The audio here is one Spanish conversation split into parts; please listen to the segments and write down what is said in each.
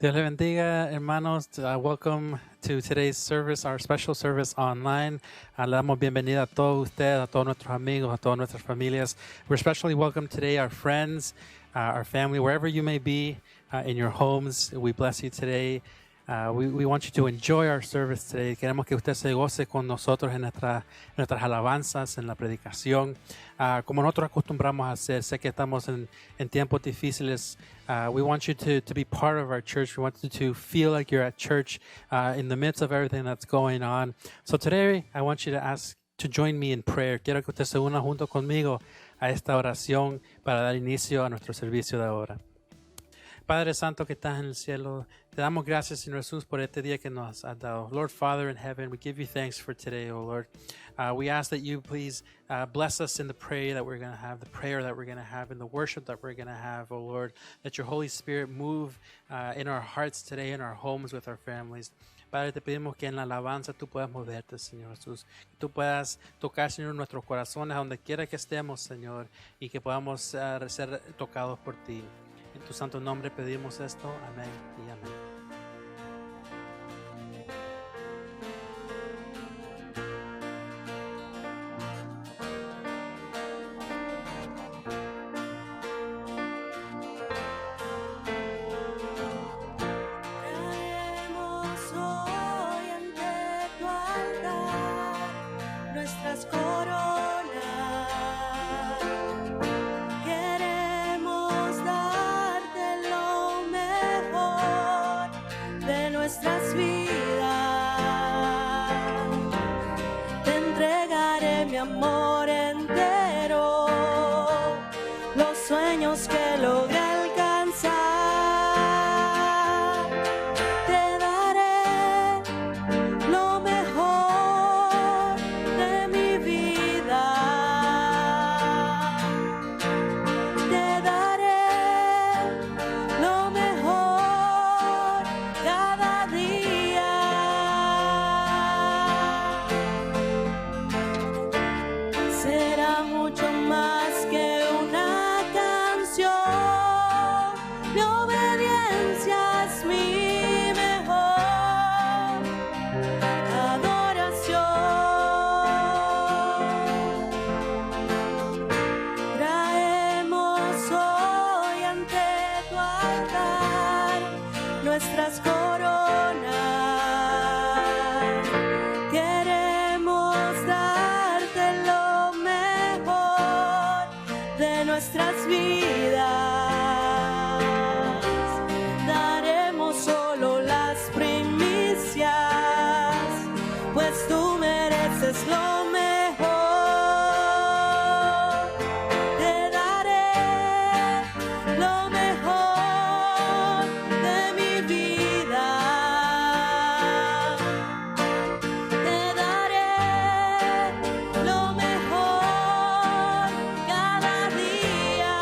Dios le bendiga, hermanos. Welcome to today's service, our special service online. Le damos bienvenida a todos ustedes, a todos nuestros amigos, a todas nuestras familias. We're especially welcome today our friends, our family, wherever you may be in your homes. We bless you today. We want you to enjoy our service today. Queremos que usted se goce con nosotros en nuestras alabanzas, en la predicación. Como nosotros acostumbramos a hacer, sé que estamos en tiempos difíciles. We want you to be part of our church. We want you to feel like you're at church in the midst of everything that's going on. So today, I want you to join me in prayer. Quiero que usted se una junto conmigo a esta oración para dar inicio a nuestro servicio de ahora. Padre Santo que estás en el cielo, te damos gracias, Señor Jesús, por este día que nos has dado. Lord, Father in heaven, we give you thanks for today, O Lord. We ask that you please bless us in the prayer that we're going to have, the prayer that we're going to have, in the worship that we're going to have, O Lord. That your Holy Spirit move in our hearts today, in our homes, with our families. Padre, te pedimos que en la alabanza tú puedas moverte, Señor Jesús. Que tú puedas tocar, Señor, nuestros corazones, a donde quiera que estemos, Señor, y que podamos ser tocados por ti. En tu santo nombre pedimos esto. Amén y amén. Traemos hoy ante tu altar nuestras coronas. Queremos darte lo mejor de nuestras vidas. Te entregaré mi amor entero, los sueños que logré alcanzar. Te daré lo mejor de mi vida. Te daré lo mejor cada día. Será mucho más que una canción. Mi obediencia es mi mejor adoración. Traemos hoy ante tu altar nuestras coronas. Queremos darte lo mejor de nuestras vidas. Daremos solo las primicias, pues tú mereces lo mejor. Te daré lo mejor de mi vida. Te daré lo mejor cada día.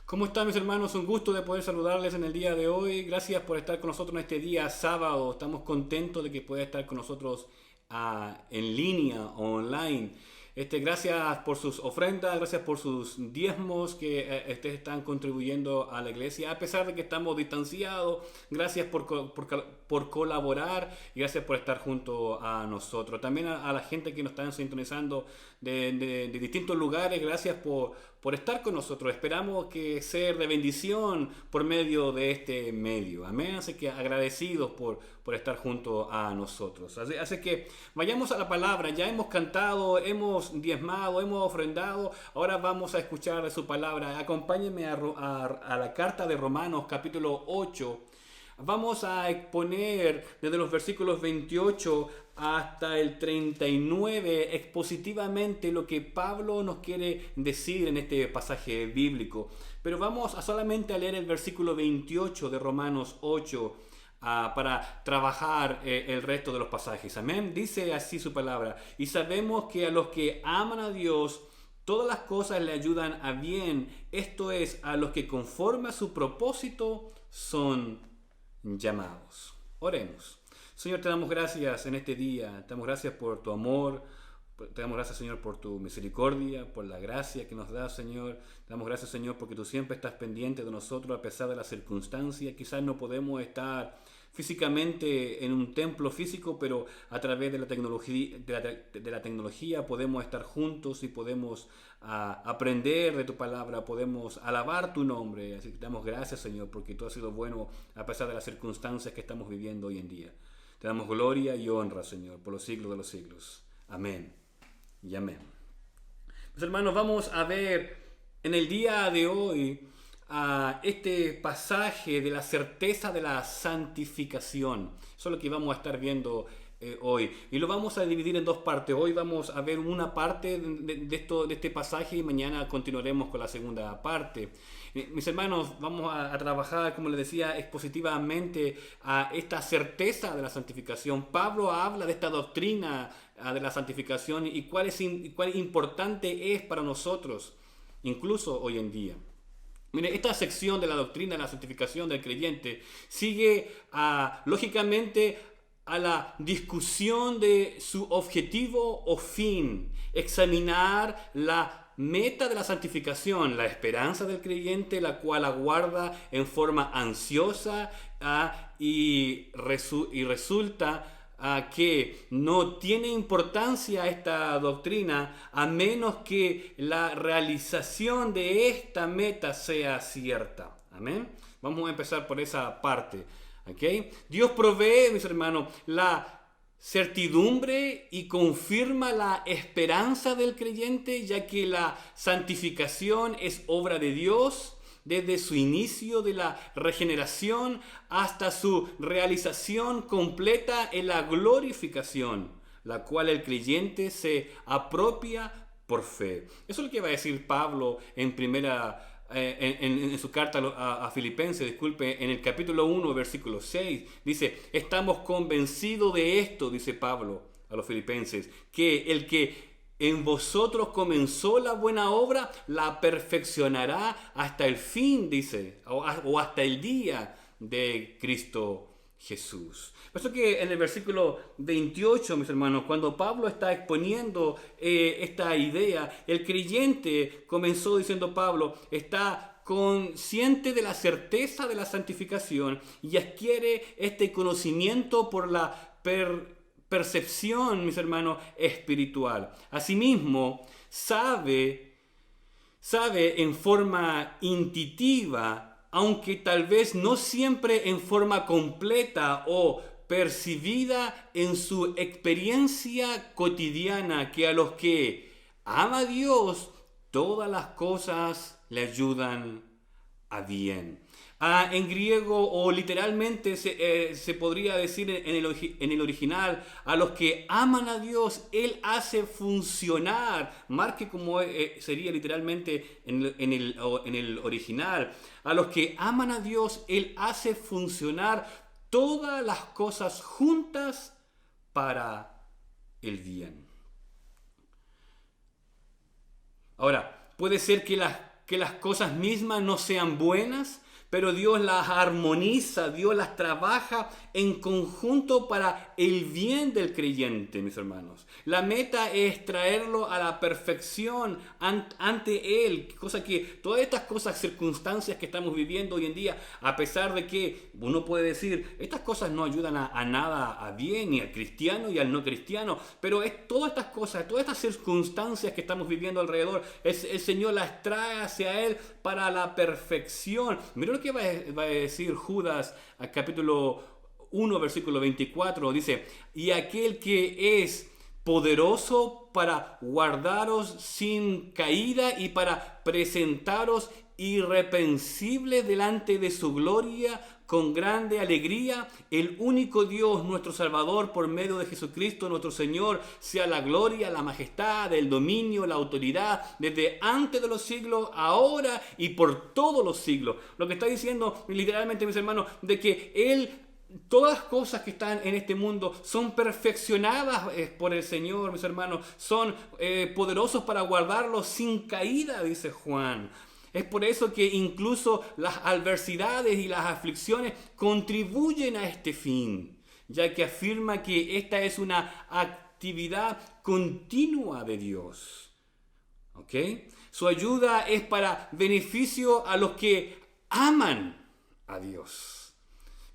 ¿Cómo están mis hermanos? Un gusto de poder saludarles en el día de hoy. Gracias por estar con nosotros en este día sábado. Estamos contentos de que pueda estar con nosotros en línea o online. Gracias por sus ofrendas, gracias por sus diezmos que ustedes están contribuyendo a la iglesia. A pesar de que estamos distanciados, gracias por colaborar y gracias por estar junto a nosotros. También a la gente que nos están sintonizando de distintos lugares, gracias por estar con nosotros. Esperamos que ser de bendición por medio de este medio. Amén. Así que agradecidos por estar junto a nosotros. Así que vayamos a la palabra. Ya hemos cantado, hemos diezmado, hemos ofrendado. Ahora vamos a escuchar su palabra. Acompáñenme a la carta de Romanos capítulo 8. Vamos a exponer desde los versículos 28 hasta el 39 expositivamente lo que Pablo nos quiere decir en este pasaje bíblico. Pero vamos a solamente a leer el versículo 28 de Romanos 8 para trabajar el resto de los pasajes. Amén. Dice así su palabra. Y sabemos que a los que aman a Dios, todas las cosas le ayudan a bien. Esto es, a los que conforme a su propósito son llamados. Oremos. Señor, te damos gracias en este día. Te damos gracias por tu amor. Te damos gracias, Señor, por tu misericordia, por la gracia que nos das, Señor. Te damos gracias, Señor, porque tú siempre estás pendiente de nosotros a pesar de las circunstancias. Quizás no podemos estar físicamente en un templo físico, pero a través de la tecnología podemos estar juntos y podemos aprender de tu palabra, podemos alabar tu nombre. Así que te damos gracias, Señor, porque tú has sido bueno a pesar de las circunstancias que estamos viviendo hoy en día. Te damos gloria y honra, Señor, por los siglos de los siglos. Amén y amén. Mis hermanos, vamos a ver en el día de hoy este pasaje de la certeza de la santificación. Eso es lo que vamos a estar viendo hoy. Y lo vamos a dividir en dos partes. Hoy vamos a ver una parte de este pasaje y mañana continuaremos con la segunda parte. Mis hermanos, vamos a trabajar, como les decía, expositivamente a esta certeza de la santificación. Pablo habla de esta doctrina de la santificación y cuál importante es para nosotros, incluso hoy en día. Mire, esta sección de la doctrina de la santificación del creyente sigue lógicamente a la discusión de su objetivo o fin, examinar la meta de la santificación, la esperanza del creyente, la cual aguarda en forma ansiosa y resulta que no tiene importancia esta doctrina a menos que la realización de esta meta sea cierta. Amén. Vamos a empezar por esa parte. ¿Okay? Dios provee, mis hermanos, la certidumbre y confirma la esperanza del creyente, ya que la santificación es obra de Dios desde su inicio de la regeneración hasta su realización completa en la glorificación, la cual el creyente se apropia por fe. Eso es lo que va a decir Pablo en su carta a Filipenses, en el capítulo 1, versículo 6. Dice, estamos convencidos de esto, dice Pablo a los filipenses, que el que en vosotros comenzó la buena obra, la perfeccionará hasta el fin, dice, o hasta el día de Cristo Jesús. Por eso que en el versículo 28, mis hermanos, cuando Pablo está exponiendo esta idea, el creyente, comenzó diciendo Pablo, está consciente de la certeza de la santificación y adquiere este conocimiento por la percepción, mis hermanos, espiritual. Asimismo, sabe en forma intuitiva, aunque tal vez no siempre en forma completa o percibida en su experiencia cotidiana, que a los que ama a Dios, todas las cosas le ayudan a bien. En griego o literalmente se podría decir en el original, a los que aman a Dios, Él hace funcionar, marque como sería literalmente en el original, a los que aman a Dios, Él hace funcionar todas las cosas juntas para el bien. Ahora, puede ser que las que las cosas mismas no sean buenas, pero Dios las armoniza, Dios las trabaja en conjunto para el bien del creyente, mis hermanos. La meta es traerlo a la perfección ante Él, cosa que todas estas cosas, circunstancias que estamos viviendo hoy en día, a pesar de que uno puede decir, estas cosas no ayudan a nada, a bien, ni al cristiano y al no cristiano, pero todas estas cosas, todas estas circunstancias que estamos viviendo alrededor, el Señor las trae hacia Él para la perfección. Mira lo que va a decir Judas al capítulo 1, versículo 24, dice, y aquel que es poderoso para guardaros sin caída y para presentaros irreprensibles delante de su gloria con grande alegría, el único Dios, nuestro Salvador, por medio de Jesucristo, nuestro Señor, sea la gloria, la majestad, el dominio, la autoridad, desde antes de los siglos, ahora y por todos los siglos. Lo que está diciendo literalmente, mis hermanos, de que Él, todas las cosas que están en este mundo son perfeccionadas por el Señor, mis hermanos, son poderosos para guardarlos sin caída, dice Juan. Es por eso que incluso las adversidades y las aflicciones contribuyen a este fin, ya que afirma que esta es una actividad continua de Dios. ¿Ok? Su ayuda es para beneficio a los que aman a Dios.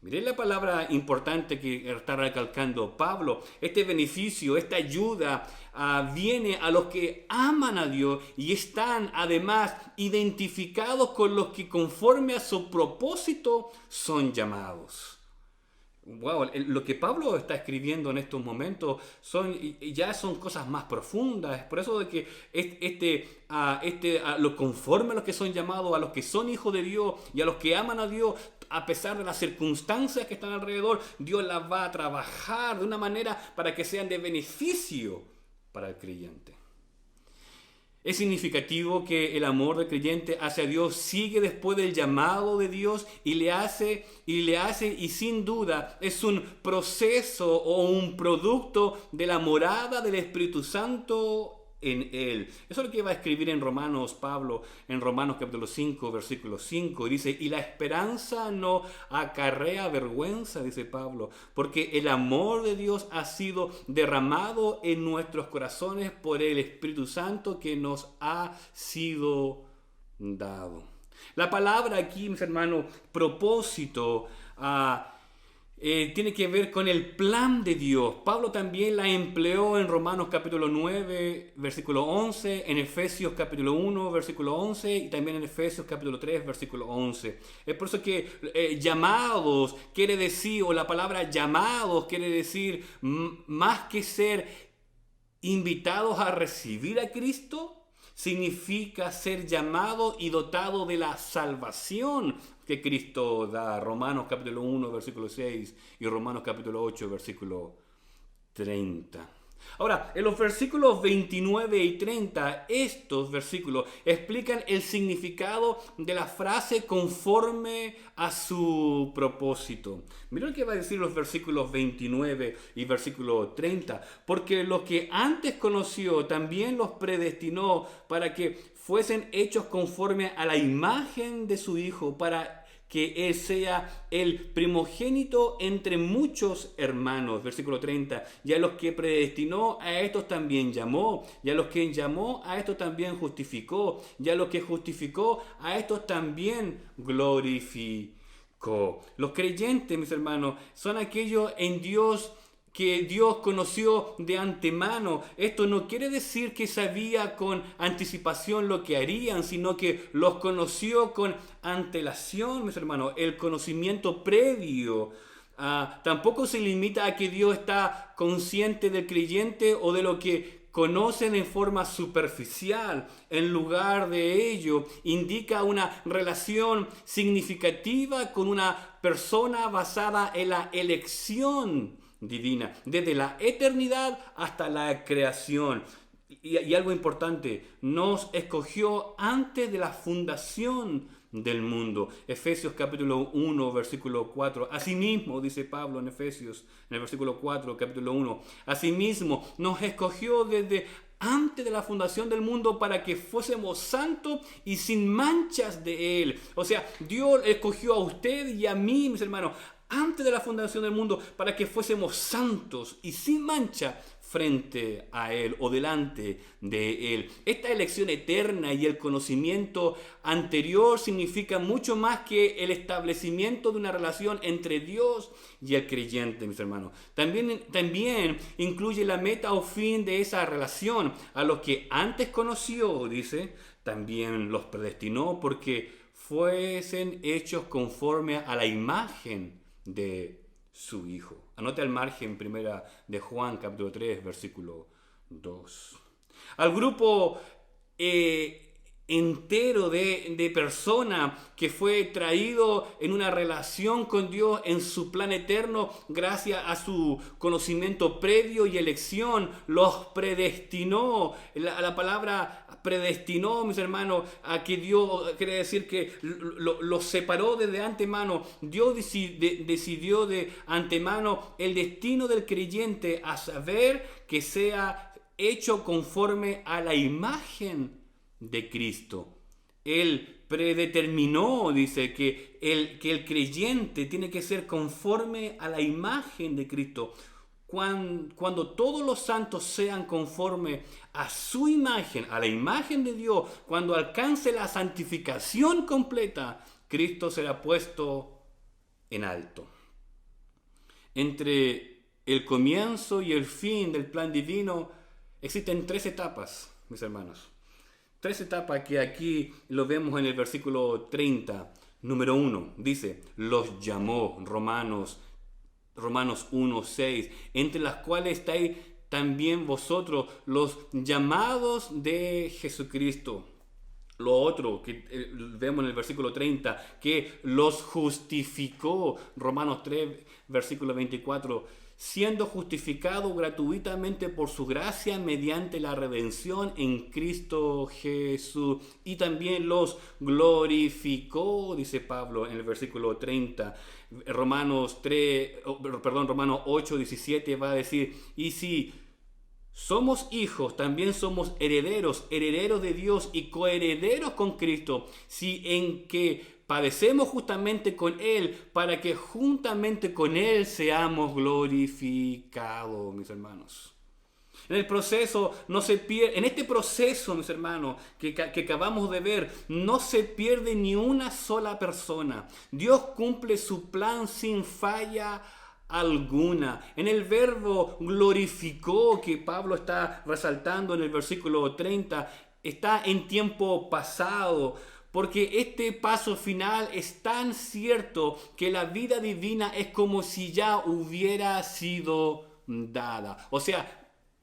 Miren la palabra importante que está recalcando Pablo. Este beneficio, esta ayuda viene a los que aman a Dios y están además identificados con los que conforme a su propósito son llamados. Wow, lo que Pablo está escribiendo en estos momentos ya son cosas más profundas. Por eso de que lo conforme a los que son llamados, a los que son hijos de Dios y a los que aman a Dios, a pesar de las circunstancias que están alrededor, Dios las va a trabajar de una manera para que sean de beneficio para el creyente. Es significativo que el amor del creyente hacia Dios sigue después del llamado de Dios y le hace, y sin duda es un proceso o un producto de la morada del Espíritu Santo en Él. Eso es lo que va a escribir en Romanos Pablo, en Romanos capítulo 5, versículo 5. Y dice, y la esperanza no acarrea vergüenza, dice Pablo, porque el amor de Dios ha sido derramado en nuestros corazones por el Espíritu Santo que nos ha sido dado. La palabra aquí, mis hermanos, propósito, tiene que ver con el plan de Dios. Pablo también la empleó en Romanos capítulo 9, versículo 11, en Efesios capítulo 1, versículo 11 y también en Efesios capítulo 3, versículo 11. Es por eso que llamados quiere decir, o la palabra llamados quiere decir, más que ser invitados a recibir a Cristo, significa ser llamado y dotado de la salvación que Cristo da. Romanos capítulo 1, versículo 6 y Romanos capítulo 8, versículo 30. Ahora, en los versículos 29 y 30, estos versículos explican el significado de la frase conforme a su propósito. Mira lo que va a decir los versículos 29 y versículo 30. Porque los que antes conoció también los predestinó para que fuesen hechos conforme a la imagen de su Hijo, para que Él sea el primogénito entre muchos hermanos. Versículo 30. Y a los que predestinó, a estos también llamó. Y a los que llamó, a estos también justificó. Y a los que justificó, a estos también glorificó. Los creyentes, mis hermanos, son aquellos en Dios que Dios conoció de antemano. Esto no quiere decir que sabía con anticipación lo que harían, sino que los conoció con antelación, mis hermanos. El conocimiento previo tampoco se limita a que Dios está consciente del creyente o de lo que conocen en forma superficial. En lugar de ello, indica una relación significativa con una persona basada en la elección divina, desde la eternidad hasta la creación. Y algo importante, nos escogió antes de la fundación del mundo. Efesios capítulo 1, versículo 4. Asimismo, dice Pablo en Efesios, en el versículo 4, capítulo 1, asimismo nos escogió desde antes de la fundación del mundo para que fuésemos santos y sin manchas de Él. O sea, Dios escogió a usted y a mí, mis hermanos, antes de la fundación del mundo para que fuésemos santos y sin mancha frente a Él o delante de Él. Esta elección eterna y el conocimiento anterior significa mucho más que el establecimiento de una relación entre Dios y el creyente, mis hermanos. También incluye la meta o fin de esa relación. A los que antes conoció, dice, también los predestinó porque fuesen hechos conforme a la imagen de su Hijo. Anote al margen primera de Juan capítulo 3 versículo 2. Al grupo entero de personas que fue traído en una relación con Dios en su plan eterno gracias a su conocimiento previo y elección, los predestinó. La palabra predestinó, mis hermanos, a que Dios quiere decir que los separó desde antemano. Dios decidió de antemano el destino del creyente, a saber que sea hecho conforme a la imagen de Cristo. Él predeterminó, dice, que el creyente tiene que ser conforme a la imagen de Cristo. Cuando todos los santos sean conforme a su imagen, a la imagen de Dios, cuando alcance la santificación completa, Cristo será puesto en alto. Entre el comienzo y el fin del plan divino existen 3 etapas, mis hermanos. 3 etapas que aquí lo vemos en el versículo 30. Número 1, dice, los llamó, Romanos 1:6, entre las cuales estáis también vosotros, los llamados de Jesucristo. Lo otro que vemos en el versículo 30, que los justificó, Romanos 3, versículo 24, siendo justificado gratuitamente por su gracia mediante la redención en Cristo Jesús. Y también los glorificó, dice Pablo en el versículo 30. Romanos 8, 17 va a decir, y si somos hijos, también somos herederos, herederos de Dios y coherederos con Cristo, si en que padecemos justamente con Él, para que juntamente con Él seamos glorificados, mis hermanos. En el proceso no se pierde, en este proceso, mis hermanos, que acabamos de ver, no se pierde ni una sola persona. Dios cumple su plan sin falla alguna. En el verbo glorificó que Pablo está resaltando en el versículo 30, está en tiempo pasado, porque este paso final es tan cierto que la vida divina es como si ya hubiera sido dada. O sea,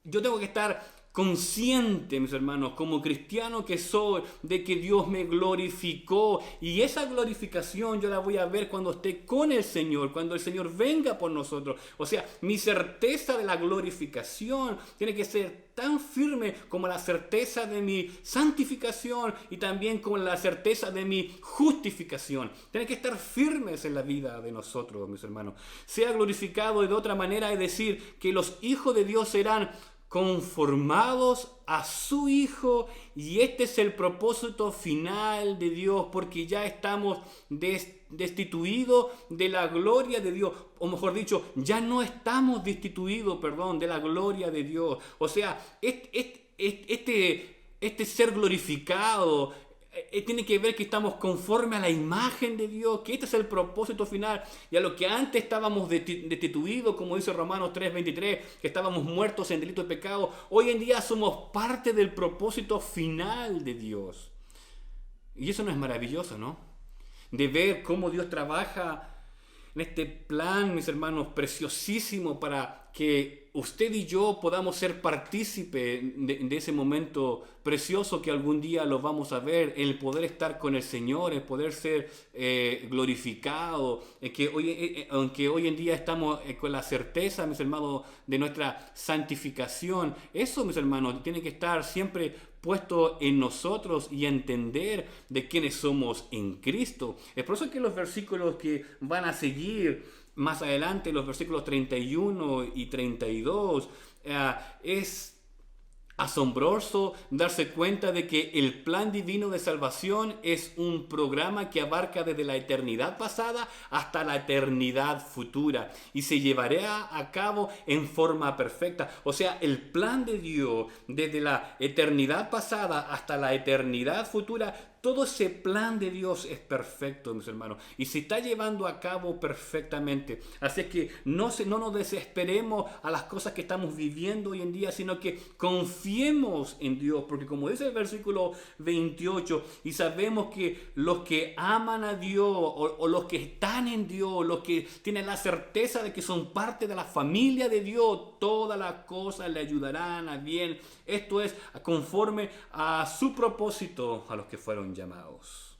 yo tengo que estar consciente, mis hermanos, como cristiano que soy, de que Dios me glorificó, y esa glorificación yo la voy a ver cuando esté con el Señor, cuando el Señor venga por nosotros. O sea, mi certeza de la glorificación tiene que ser tan firme como la certeza de mi santificación y también como la certeza de mi justificación. Tiene que estar firmes en la vida de nosotros, mis hermanos. Sea glorificado de otra manera, es decir, que los hijos de Dios serán conformados a su Hijo, y este es el propósito final de Dios, porque ya estamos destituidos de la gloria de Dios, o mejor dicho, ya no estamos destituidos, de la gloria de Dios. O sea, este ser glorificado tiene que ver que estamos conforme a la imagen de Dios, que este es el propósito final, y a lo que antes estábamos destituidos, como dice Romanos 3:23, que estábamos muertos en delito de pecado, hoy en día somos parte del propósito final de Dios. Y eso no es maravilloso, ¿no? De ver cómo Dios trabaja en este plan, mis hermanos, preciosísimo para que usted y yo podamos ser partícipes de ese momento precioso que algún día lo vamos a ver, el poder estar con el Señor, el poder ser glorificado, aunque hoy en día estamos con la certeza, mis hermanos, de nuestra santificación. Eso, mis hermanos, tiene que estar siempre puesto en nosotros y entender de quiénes somos en Cristo. Es por eso que los versículos que van a seguir más adelante, los versículos 31 y 32, es asombroso darse cuenta de que el plan divino de salvación es un programa que abarca desde la eternidad pasada hasta la eternidad futura y se llevará a cabo en forma perfecta. O sea, el plan de Dios desde la eternidad pasada hasta la eternidad futura, todo ese plan de Dios es perfecto, mis hermanos, y se está llevando a cabo perfectamente. Así es que no nos desesperemos a las cosas que estamos viviendo hoy en día, sino que confiemos en Dios, porque como dice el versículo 28, y sabemos que los que aman a Dios, o los que están en Dios, los que tienen la certeza de que son parte de la familia de Dios, todas las cosas le ayudarán a bien. Esto es conforme a su propósito a los que fueron llamados.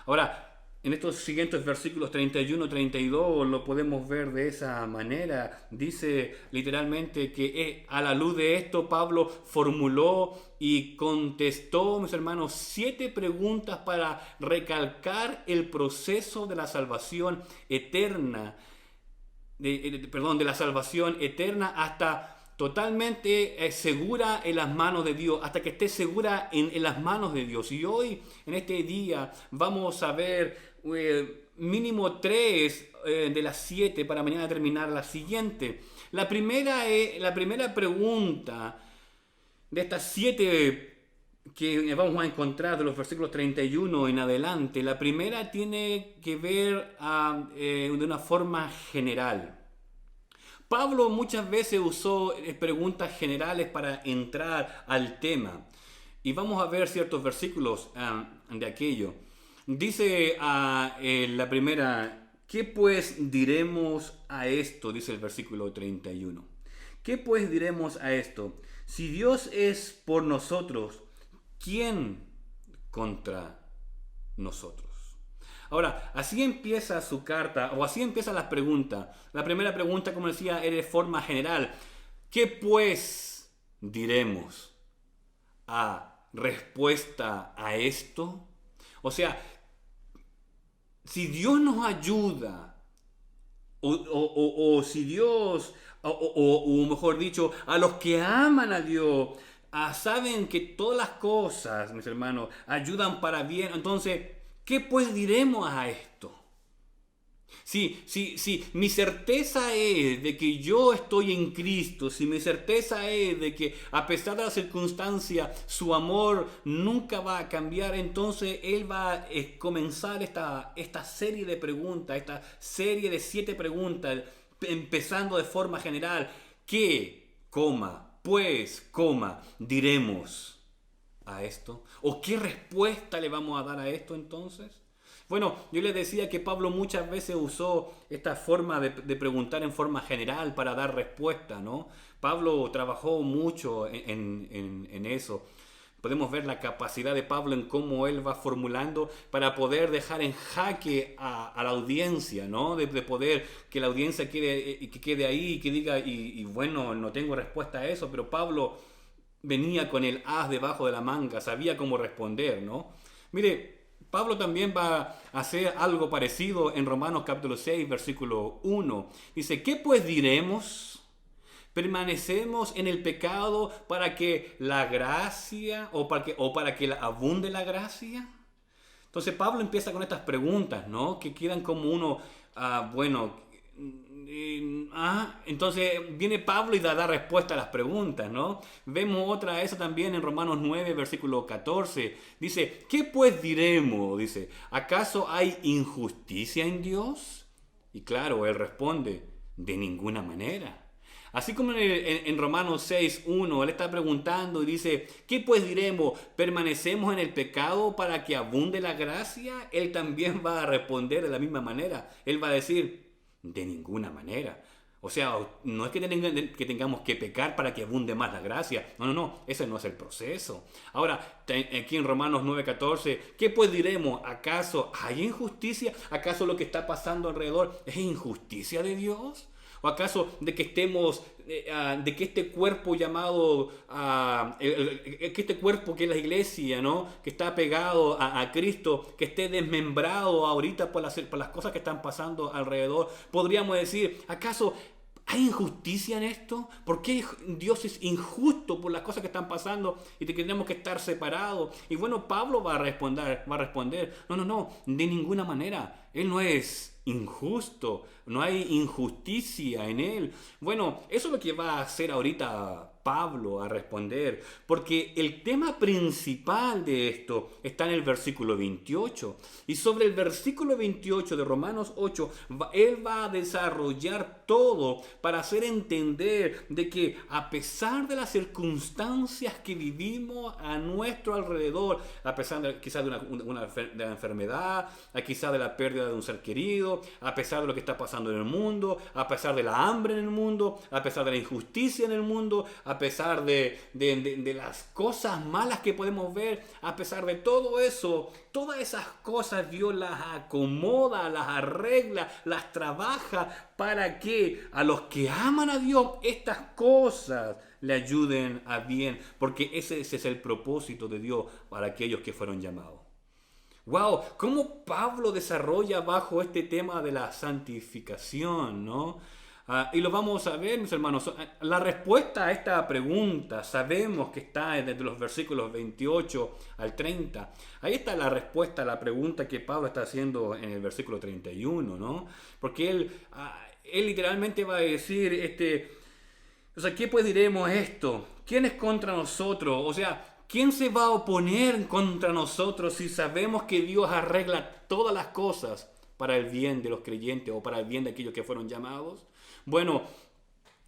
Ahora, en estos siguientes versículos 31 y 32 lo podemos ver de esa manera. Dice literalmente que a la luz de esto Pablo formuló y contestó, mis hermanos, 7 preguntas para recalcar el proceso de la salvación eterna, de la salvación eterna hasta totalmente segura en las manos de Dios, hasta que esté segura en las manos de Dios. Y hoy, en este día, vamos a ver mínimo 3 de las 7 para mañana terminar la siguiente. La primera pregunta de estas 7 que vamos a encontrar de los versículos 31 en adelante, la primera tiene que ver de una forma general. Pablo muchas veces usó preguntas generales para entrar al tema. Y vamos a ver ciertos versículos de aquello. Dice la primera, ¿qué pues diremos a esto? Dice el versículo 31. ¿Qué pues diremos a esto? Si Dios es por nosotros, ¿quién contra nosotros? Ahora, así empieza su carta, o así empiezan las preguntas. La primera pregunta, como decía, es de forma general. ¿Qué pues diremos a respuesta a esto? O sea, si Dios nos ayuda, o si Dios, o mejor dicho, a los que aman a Dios, saben que todas las cosas, mis hermanos, ayudan para bien. Entonces, ¿qué pues diremos a esto? Si mi certeza es de que yo estoy en Cristo, si mi certeza es de que a pesar de la circunstancia su amor nunca va a cambiar, entonces Él va a comenzar esta serie de preguntas, esta serie de 7 preguntas, empezando de forma general. ¿Qué, pues, diremos a esto? ¿O qué respuesta le vamos a dar a esto entonces? Bueno, yo les decía que Pablo muchas veces usó esta forma de preguntar en forma general para dar respuesta, ¿no? Pablo trabajó mucho en eso. Podemos ver la capacidad de Pablo en cómo él va formulando para poder dejar en jaque a la audiencia, ¿no? De poder que la audiencia quede ahí y que diga, y bueno, no tengo respuesta a eso, pero Pablo venía con el as debajo de la manga, sabía cómo responder, ¿no? Mire, Pablo también va a hacer algo parecido en Romanos capítulo 6, versículo 1. Dice, ¿qué pues diremos? ¿Permanecemos en el pecado para que la gracia, o para que abunde la gracia? Entonces Pablo empieza con estas preguntas, ¿no? Que quedan como uno, entonces viene Pablo y da respuesta a las preguntas, ¿no? Vemos otra de eso también en Romanos 9, versículo 14. Dice, ¿qué pues diremos? Dice, ¿acaso hay injusticia en Dios? Y claro, él responde, de ninguna manera. Así como en Romanos 6, 1, él está preguntando y dice, ¿qué pues diremos? ¿Permanecemos en el pecado para que abunde la gracia? Él también va a responder de la misma manera. Él va a decir, de ninguna manera. O sea, no es que tengamos que pecar para que abunde más la gracia. No, ese no es el proceso. Ahora, aquí en Romanos 9:14, ¿qué pues diremos? ¿Acaso hay injusticia? ¿Acaso lo que está pasando alrededor es injusticia de Dios? ¿O acaso de que de que este cuerpo llamado, que este cuerpo que es la iglesia, ¿no? Que está pegado a Cristo, que esté desmembrado ahorita por las cosas que están pasando alrededor? Podríamos decir, ¿acaso ¿Hay injusticia en esto? ¿Por qué Dios es injusto por las cosas que están pasando y que tenemos que estar separados? Y bueno, Pablo va a responder, no, de ninguna manera. Él no es injusto, no hay injusticia en él. Bueno, eso es lo que va a hacer ahorita Pablo a responder, porque el tema principal de esto está en el versículo 28. Y sobre el versículo 28 de Romanos 8, él va a desarrollar todo para hacer entender de que a pesar de las circunstancias que vivimos a nuestro alrededor, a pesar de quizás de la enfermedad, quizás de la pérdida de un ser querido, a pesar de lo que está pasando en el mundo, a pesar de la hambre en el mundo, a pesar de la injusticia en el mundo, a pesar de las cosas malas que podemos ver, a pesar de todo eso, todas esas cosas Dios las acomoda, las arregla, las trabaja para que a los que aman a Dios estas cosas le ayuden a bien, porque ese es el propósito de Dios para aquellos que fueron llamados. Wow, cómo Pablo desarrolla bajo este tema de la santificación, ¿no? Y lo vamos a ver, mis hermanos. La respuesta a esta pregunta sabemos que está desde los versículos 28 al 30. Ahí está la respuesta a la pregunta que Pablo está haciendo en el versículo 31, ¿no? Porque él literalmente va a decir, o sea, ¿qué pues diremos esto? ¿Quién es contra nosotros? O sea, ¿quién se va a oponer contra nosotros si sabemos que Dios arregla todas las cosas para el bien de los creyentes o para el bien de aquellos que fueron llamados? Bueno,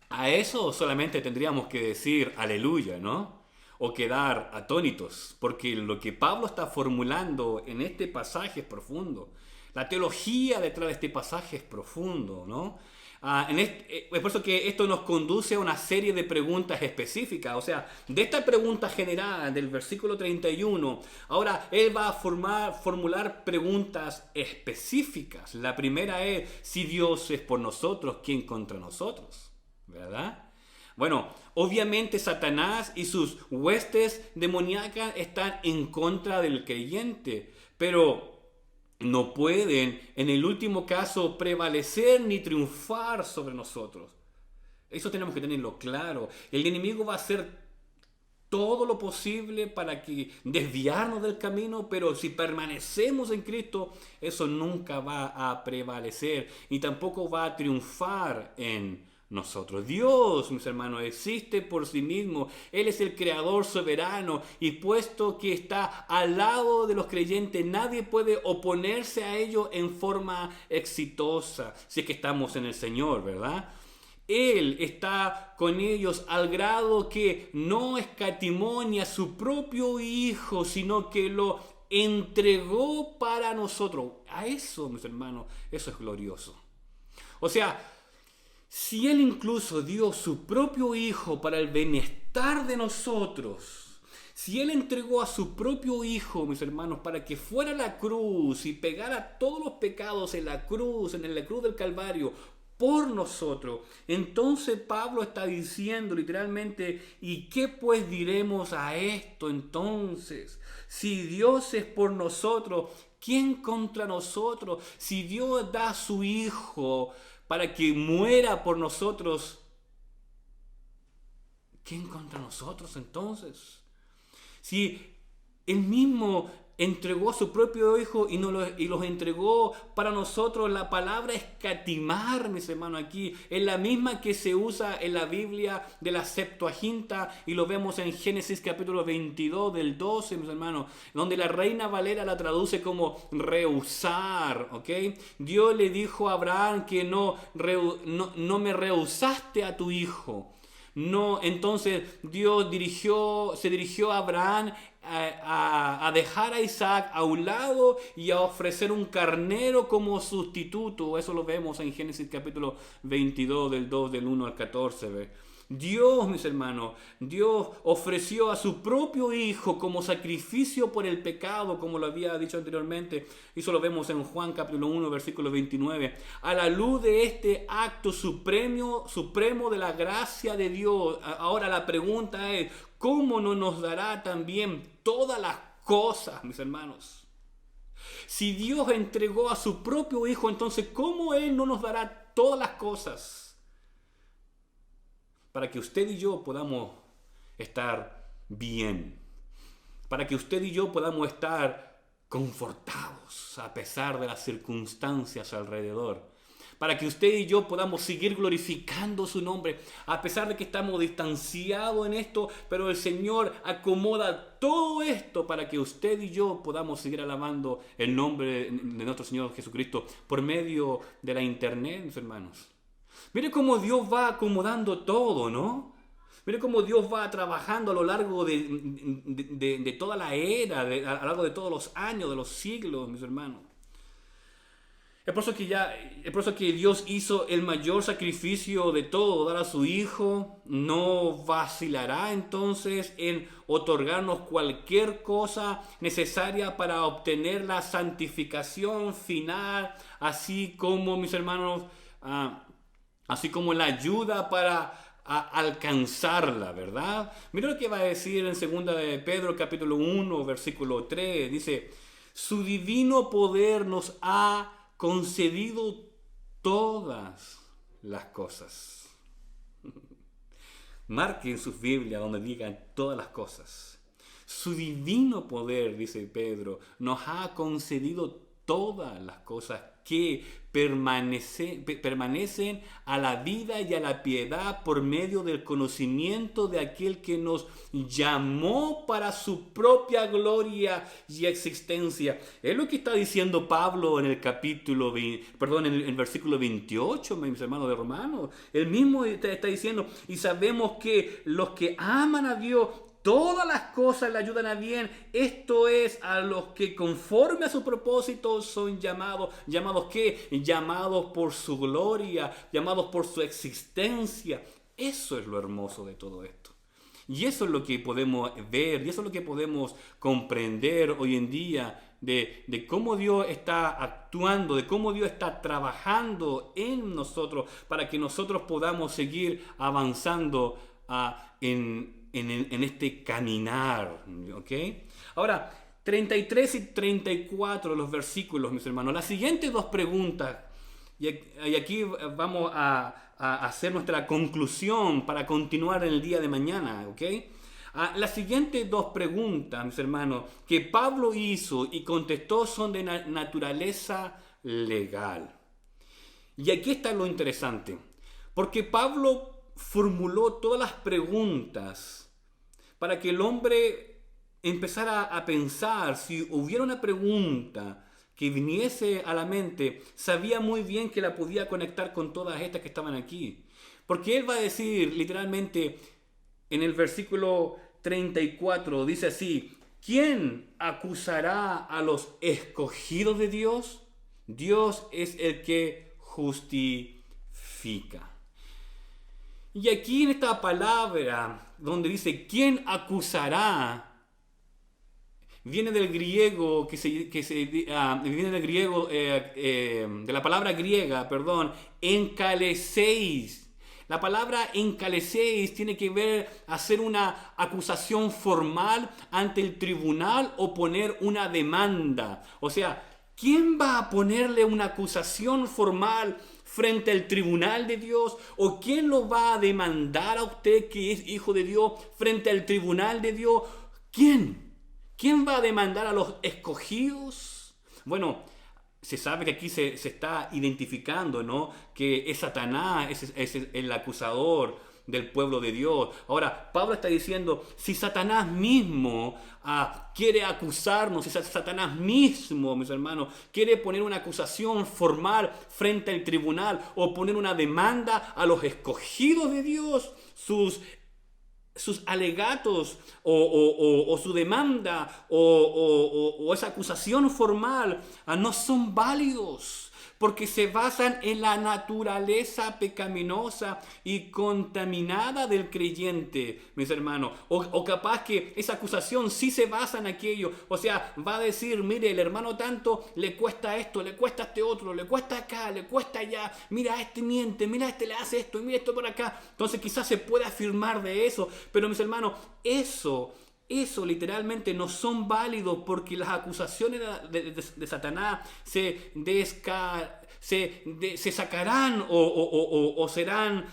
a eso solamente tendríamos que decir aleluya, ¿no? O quedar atónitos, porque lo que Pablo está formulando en este pasaje es profundo. La teología detrás de este pasaje es profundo, ¿no? Es por eso que esto nos conduce a una serie de preguntas específicas. O sea, de esta pregunta general del versículo 31, ahora él va a formular preguntas específicas. La primera es, si Dios es por nosotros, ¿quién contra nosotros? ¿Verdad? Bueno, obviamente Satanás y sus huestes demoníacas están en contra del creyente, pero no pueden, en el último caso, prevalecer ni triunfar sobre nosotros. Eso tenemos que tenerlo claro. El enemigo va a hacer todo lo posible para desviarnos del camino, pero si permanecemos en Cristo, eso nunca va a prevalecer, ni tampoco va a triunfar en nosotros. Dios, mis hermanos, existe por sí mismo. Él es el creador soberano y puesto que está al lado de los creyentes, nadie puede oponerse a ellos en forma exitosa, si es que estamos en el Señor, ¿verdad? Él está con ellos al grado que no escatimó ni a su propio Hijo, sino que lo entregó para nosotros. A eso, mis hermanos, eso es glorioso. O sea, si Él incluso dio su propio Hijo para el bienestar de nosotros, si Él entregó a su propio Hijo, mis hermanos, para que fuera a la cruz y pegara todos los pecados en la cruz del Calvario por nosotros, entonces Pablo está diciendo literalmente, ¿y qué pues diremos a esto entonces? Si Dios es por nosotros, ¿quién contra nosotros? Si Dios da a su Hijo para que muera por nosotros, ¿quién contra nosotros entonces? Si Él mismo entregó a su propio Hijo y los entregó para nosotros, la palabra escatimar, mis hermanos, aquí es la misma que se usa en la Biblia de la Septuaginta y lo vemos en Génesis capítulo 22 del 12, mis hermanos, donde la Reina Valera la traduce como rehusar, ¿ok? Dios le dijo a Abraham que no me rehusaste a tu hijo. No, entonces Dios se dirigió a Abraham a dejar a Isaac a un lado y a ofrecer un carnero como sustituto. Eso lo vemos en Génesis capítulo 22 del 2 del 1 al 14. ¿Ve? Dios, mis hermanos, Dios ofreció a su propio Hijo como sacrificio por el pecado, como lo había dicho anteriormente. Eso lo vemos en Juan capítulo 1, versículo 29. A la luz de este acto supremo de la gracia de Dios, ahora la pregunta es, ¿cómo no nos dará también todas las cosas, mis hermanos? Si Dios entregó a su propio Hijo, entonces, ¿cómo Él no nos dará todas las cosas? para que usted y yo podamos estar bien, para que usted y yo podamos estar confortados a pesar de las circunstancias alrededor, para que usted y yo podamos seguir glorificando su nombre, a pesar de que estamos distanciados en esto, pero el Señor acomoda todo esto para que usted y yo podamos seguir alabando el nombre de nuestro Señor Jesucristo por medio de la internet, mis hermanos. Mire cómo Dios va acomodando todo, ¿no? Mire cómo Dios va trabajando a lo largo de toda la era, a lo largo de todos los años, de los siglos, mis hermanos. Es por eso que Dios hizo el mayor sacrificio de todo, dar a su Hijo. No vacilará entonces en otorgarnos cualquier cosa necesaria para obtener la santificación final, así como, mis hermanos, así como la ayuda para alcanzarla, ¿verdad? Mira lo que va a decir en 2 de Pedro capítulo 1, versículo 3. Dice, su divino poder nos ha concedido todas las cosas. Marquen sus Biblias donde digan todas las cosas. Su divino poder, dice Pedro, nos ha concedido todas las cosas que permanecen a la vida y a la piedad por medio del conocimiento de aquel que nos llamó para su propia gloria y existencia. Es lo que está diciendo Pablo en el en el versículo 28, mis hermanos de Romanos. Él mismo está diciendo, y sabemos que los que aman a Dios, todas las cosas le ayudan a bien. Esto es, a los que conforme a su propósito son llamados. ¿Llamados qué? Llamados por su gloria, llamados por su existencia. Eso es lo hermoso de todo esto. Y eso es lo que podemos ver, y eso es lo que podemos comprender hoy en día de cómo Dios está actuando, de cómo Dios está trabajando en nosotros para que nosotros podamos seguir avanzando en este caminar, ¿ok? Ahora, 33 y 34 los versículos, mis hermanos. Las siguientes dos preguntas, y aquí vamos a hacer nuestra conclusión para continuar en el día de mañana, ¿ok? Las siguientes dos preguntas, mis hermanos, que Pablo hizo y contestó son de naturaleza legal. Y aquí está lo interesante, porque Pablo formuló todas las preguntas para que el hombre empezara a pensar. Si hubiera una pregunta que viniese a la mente, sabía muy bien que la podía conectar con todas estas que estaban aquí. Porque él va a decir literalmente en el versículo 34, dice así, ¿quién acusará a los escogidos de Dios? Dios es el que justifica. Y aquí en esta palabra donde dice ¿quién acusará? Viene del griego viene del griego de la palabra griega, enkaleseis. La palabra enkaleseis tiene que ver hacer una acusación formal ante el tribunal o poner una demanda. O sea, ¿quién va a ponerle una acusación formal frente al tribunal de Dios? ¿O quién lo va a demandar a usted que es hijo de Dios frente al tribunal de Dios? ¿Quién? ¿Quién va a demandar a los escogidos? Bueno, se sabe que aquí se está identificando, ¿no? Que es Satanás, es el acusador del pueblo de Dios. Ahora, Pablo está diciendo, si Satanás mismo quiere acusarnos, si Satanás mismo, mis hermanos, quiere poner una acusación formal frente al tribunal o poner una demanda a los escogidos de Dios, sus alegatos o su demanda o esa acusación formal no son válidos, porque se basan en la naturaleza pecaminosa y contaminada del creyente, mis hermanos. O capaz que esa acusación sí se basa en aquello. O sea, va a decir, mire, el hermano tanto le cuesta esto, le cuesta este otro, le cuesta acá, le cuesta allá. Mira, este miente, mira, este le hace esto, y mira esto por acá. Entonces quizás se puede afirmar de eso. Pero mis hermanos, eso eso literalmente no son válidos porque las acusaciones de Satanás se sacarán o serán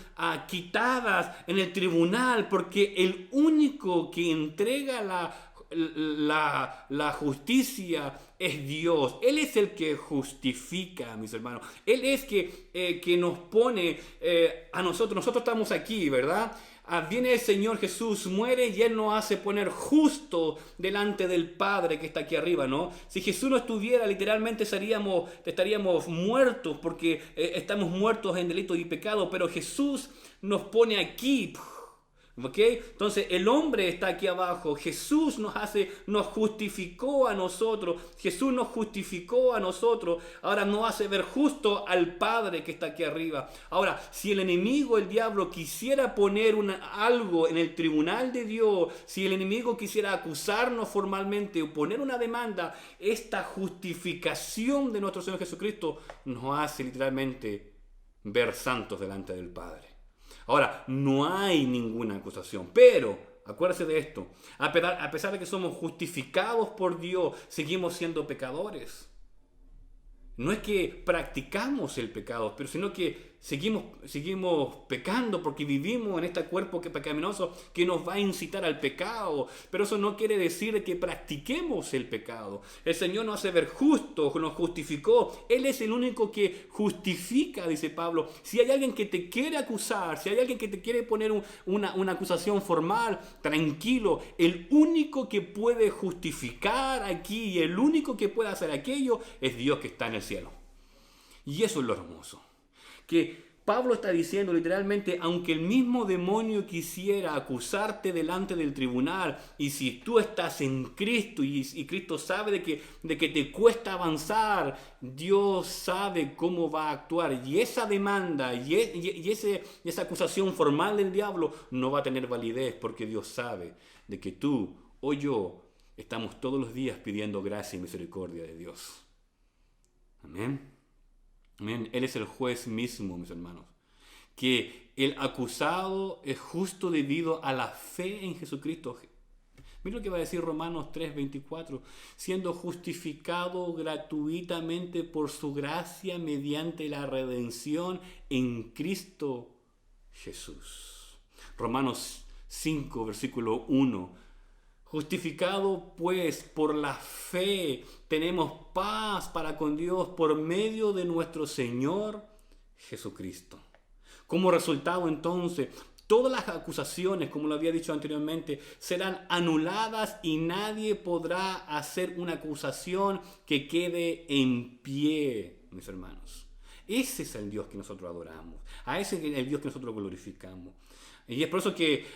quitadas en el tribunal, porque el único que entrega la justicia es Dios. Él es el que justifica, mis hermanos. Él es que nos pone a nosotros. Nosotros estamos aquí, ¿verdad? Viene el Señor Jesús, muere y Él nos hace poner justo delante del Padre que está aquí arriba, ¿no? Si Jesús no estuviera, literalmente estaríamos muertos porque estamos muertos en delitos y pecados, pero Jesús nos pone aquí. ¿Ok? Entonces el hombre está aquí abajo. Jesús nos justificó a nosotros. Jesús nos justificó a nosotros. Ahora nos hace ver justo al Padre que está aquí arriba. Ahora, si el enemigo, el diablo, quisiera poner algo en el tribunal de Dios, si el enemigo quisiera acusarnos formalmente o poner una demanda, esta justificación de nuestro Señor Jesucristo nos hace literalmente ver santos delante del Padre. Ahora, no hay ninguna acusación, pero acuérdese de esto, a pesar de que somos justificados por Dios, seguimos siendo pecadores. No es que practicamos el pecado, pero sino que seguimos pecando porque vivimos en este cuerpo pecaminoso que nos va a incitar al pecado. Pero eso no quiere decir que practiquemos el pecado. El Señor nos hace ver justos, nos justificó. Él es el único que justifica, dice Pablo. Si hay alguien que te quiere acusar, si hay alguien que te quiere poner una acusación formal, tranquilo. El único que puede justificar aquí y el único que puede hacer aquello es Dios que está en el cielo. Y eso es lo hermoso. Que Pablo está diciendo literalmente, aunque el mismo demonio quisiera acusarte delante del tribunal, y si tú estás en Cristo y Cristo sabe de que te cuesta avanzar, Dios sabe cómo va a actuar. Y esa demanda y esa acusación formal del diablo no va a tener validez, porque Dios sabe de que tú o yo estamos todos los días pidiendo gracia y misericordia de Dios. Amén. Amén. Él es el juez mismo, mis hermanos. Que el acusado es justo debido a la fe en Jesucristo. Mira lo que va a decir Romanos 3:24. Siendo justificado gratuitamente por su gracia mediante la redención en Cristo Jesús. Romanos 5, versículo 1. Justificado pues por la fe, tenemos paz para con Dios por medio de nuestro Señor Jesucristo. Como resultado entonces, todas las acusaciones, como lo había dicho anteriormente, serán anuladas y nadie podrá hacer una acusación que quede en pie, mis hermanos. Ese es el Dios que nosotros adoramos, a ese es el Dios que nosotros glorificamos. Y es por eso que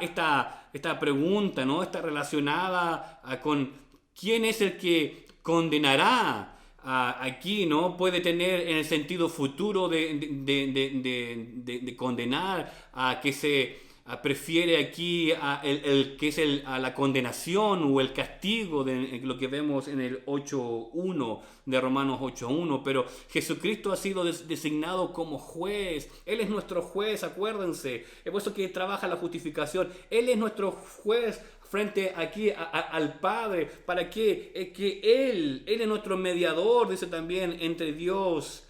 esta pregunta, ¿no?, está relacionada con quién es el que condenará. Aquí, ¿no?, puede tener en el sentido futuro de condenar, a que se prefiere aquí el que es la condenación o el castigo de lo que vemos en el 8.1 de Romanos 8.1, pero Jesucristo ha sido designado como juez. Él es nuestro juez, acuérdense. Es por eso que trabaja la justificación. Él es nuestro juez frente aquí al Padre, para que Él es nuestro mediador, dice también, entre Dios,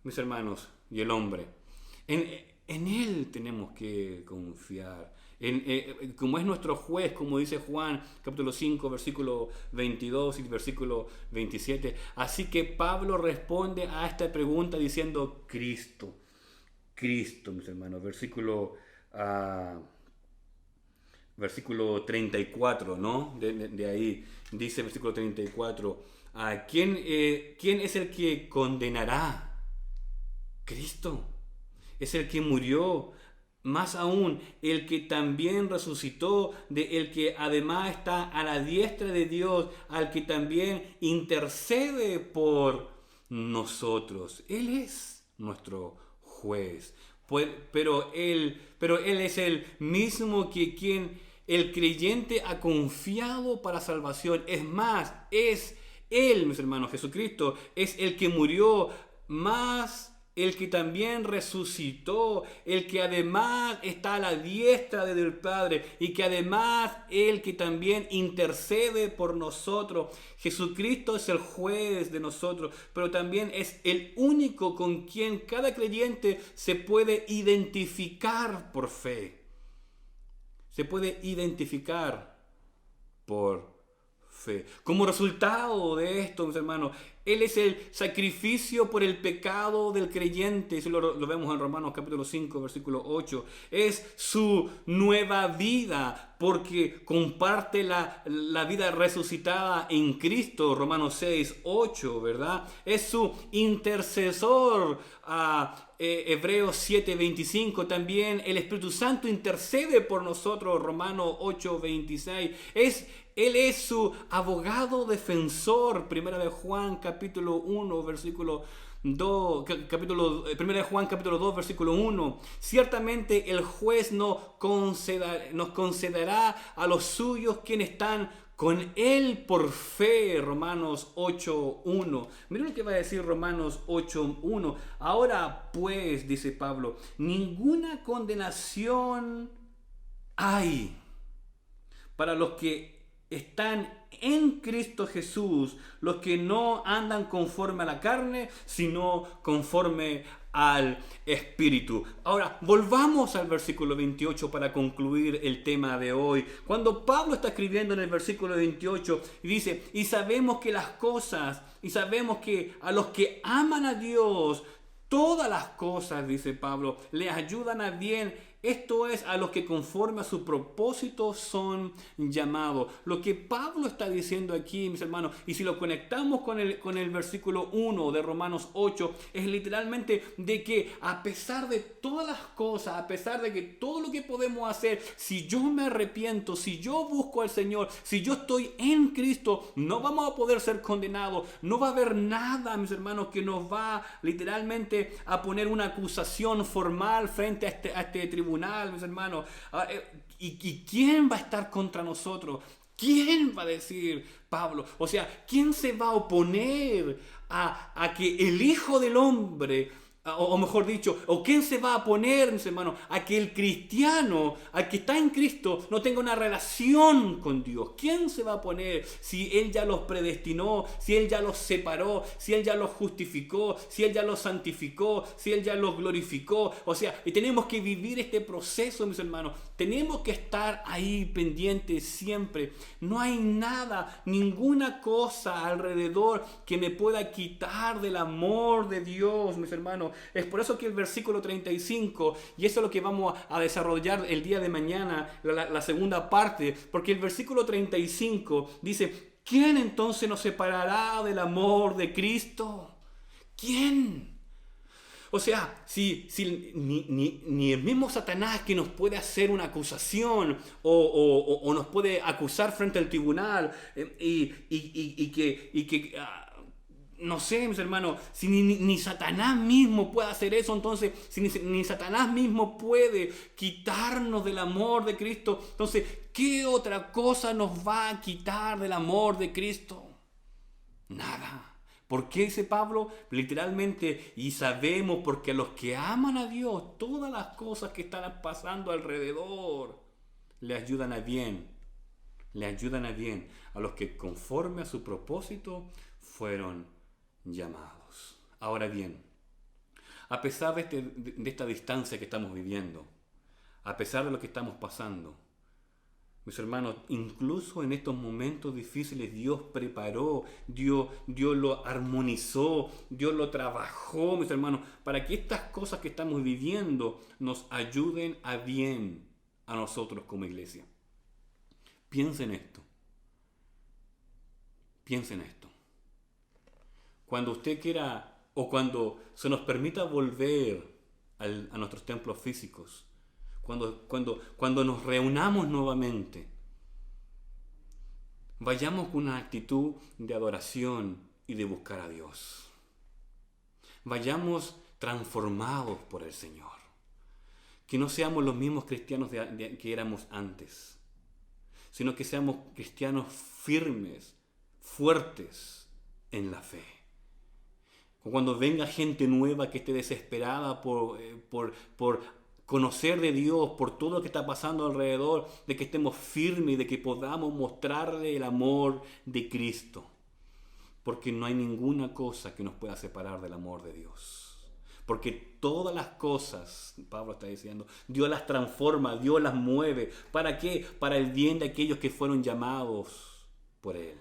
mis hermanos, y el hombre. En Él tenemos que confiar. Como es nuestro juez, como dice Juan capítulo 5, versículo 22 y versículo 27. Así que Pablo responde a esta pregunta diciendo Cristo, mis hermanos. Versículo 34, ¿no? De ahí dice versículo 34. ¿Quién es el que condenará? Cristo. Es el que murió, más aún el que también resucitó, el que además está a la diestra de Dios, al que también intercede por nosotros. Él es nuestro juez, pero él es el mismo que quien el creyente ha confiado para salvación. Es más, es Él, mis hermanos, Jesucristo, es el que murió más el que también resucitó, el que además está a la diestra del Padre y que además el que también intercede por nosotros. Jesucristo es el juez de nosotros, pero también es el único con quien cada creyente se puede identificar por fe. Se puede identificar por fe. Como resultado de esto, mis hermanos, Él es el sacrificio por el pecado del creyente. Eso lo vemos en Romanos capítulo 5, versículo 8. Es su nueva vida porque comparte la vida resucitada en Cristo. Romanos 6, 8, ¿verdad? Es su intercesor. Hebreos 7, 25. También el Espíritu Santo intercede por nosotros. Romanos 8, 26. Él es su abogado defensor. Primera de Juan capítulo 1 versículo 2, Primera de Juan capítulo 2 versículo 1. Ciertamente el juez nos concederá a los suyos quienes están con él por fe. Romanos 8:1. Miren lo que va a decir Romanos 8:1. Ahora pues, dice Pablo, ninguna condenación hay para los que están en Cristo Jesús, los que no andan conforme a la carne, sino conforme al Espíritu. Ahora, volvamos al versículo 28 para concluir el tema de hoy. Cuando Pablo está escribiendo en el versículo 28 y dice, y sabemos que a los que aman a Dios, todas las cosas, dice Pablo, les ayudan a bien. Esto es, a los que conforme a su propósito son llamados. Lo que Pablo está diciendo aquí, mis hermanos, y si lo conectamos con el versículo 1 de Romanos 8, es literalmente de que a pesar de todas las cosas, a pesar de que todo lo que podemos hacer, si yo me arrepiento, si yo busco al Señor, si yo estoy en Cristo, no vamos a poder ser condenados. No va a haber nada, mis hermanos, que nos va literalmente a poner una acusación formal frente a este tribunal, mis hermanos. ¿Y quién va a estar contra nosotros? ¿Quién va a decir, Pablo? O sea, ¿quién se va a oponer a que el Hijo del Hombre, o mejor dicho, o quién se va a oponer, mis hermanos, a que el cristiano, al que está en Cristo, no tenga una relación con Dios? ¿Quién se va a oponer si Él ya los predestinó, si Él ya los separó, si Él ya los justificó, si Él ya los santificó, si Él ya los glorificó? O sea, y tenemos que vivir este proceso, mis hermanos. Tenemos que estar ahí pendientes siempre. No hay nada, ninguna cosa alrededor que me pueda quitar del amor de Dios, mis hermanos. Es por eso que el versículo 35, y eso es lo que vamos a desarrollar el día de mañana, la segunda parte, porque el versículo 35 dice, ¿quién entonces nos separará del amor de Cristo? ¿Quién? O sea, si ni el mismo Satanás que nos puede hacer una acusación o nos puede acusar frente al tribunal no sé, mis hermanos, si ni Satanás mismo puede hacer eso, entonces, si ni Satanás mismo puede quitarnos del amor de Cristo, entonces, ¿qué otra cosa nos va a quitar del amor de Cristo? Nada. ¿Por qué dice Pablo? Literalmente, y sabemos porque a los que aman a Dios, todas las cosas que están pasando alrededor le ayudan a bien. Le ayudan a bien a los que conforme a su propósito fueron llamados. Ahora bien, a pesar de esta distancia que estamos viviendo, a pesar de lo que estamos pasando, mis hermanos, incluso en estos momentos difíciles Dios preparó, Dios lo armonizó, Dios lo trabajó, mis hermanos, para que estas cosas que estamos viviendo nos ayuden a bien a nosotros como iglesia. Piensen esto. Piensen esto. Cuando usted quiera o cuando se nos permita volver a nuestros templos físicos, cuando nos reunamos nuevamente, vayamos con una actitud de adoración y de buscar a Dios. Vayamos transformados por el Señor. Que no seamos los mismos cristianos que éramos antes, sino que seamos cristianos firmes, fuertes en la fe. Cuando venga gente nueva que esté desesperada por conocer de Dios, por todo lo que está pasando alrededor, de que estemos firmes y de que podamos mostrarle el amor de Cristo. Porque no hay ninguna cosa que nos pueda separar del amor de Dios. Porque todas las cosas, Pablo está diciendo, Dios las transforma, Dios las mueve. ¿Para qué? Para el bien de aquellos que fueron llamados por Él.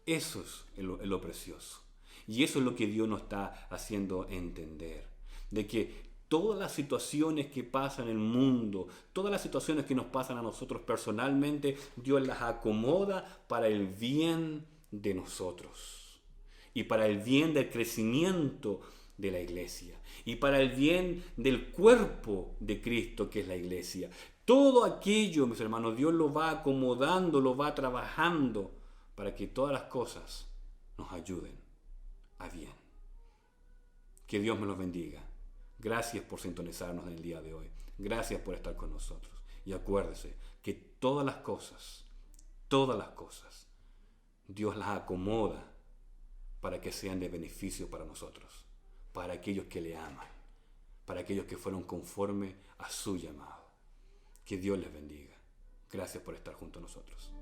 Eso es lo precioso. Y eso es lo que Dios nos está haciendo entender. De que todas las situaciones que pasan en el mundo, todas las situaciones que nos pasan a nosotros personalmente, Dios las acomoda para el bien de nosotros. Y para el bien del crecimiento de la iglesia. Y para el bien del cuerpo de Cristo, que es la iglesia. Todo aquello, mis hermanos, Dios lo va acomodando, lo va trabajando para que todas las cosas nos ayuden a bien. Que Dios me los bendiga. Gracias por sintonizarnos en el día de hoy. Gracias por estar con nosotros. Y acuérdese que todas las cosas, Dios las acomoda para que sean de beneficio para nosotros, para aquellos que le aman, para aquellos que fueron conforme a su llamado. Que Dios les bendiga. Gracias por estar junto a nosotros.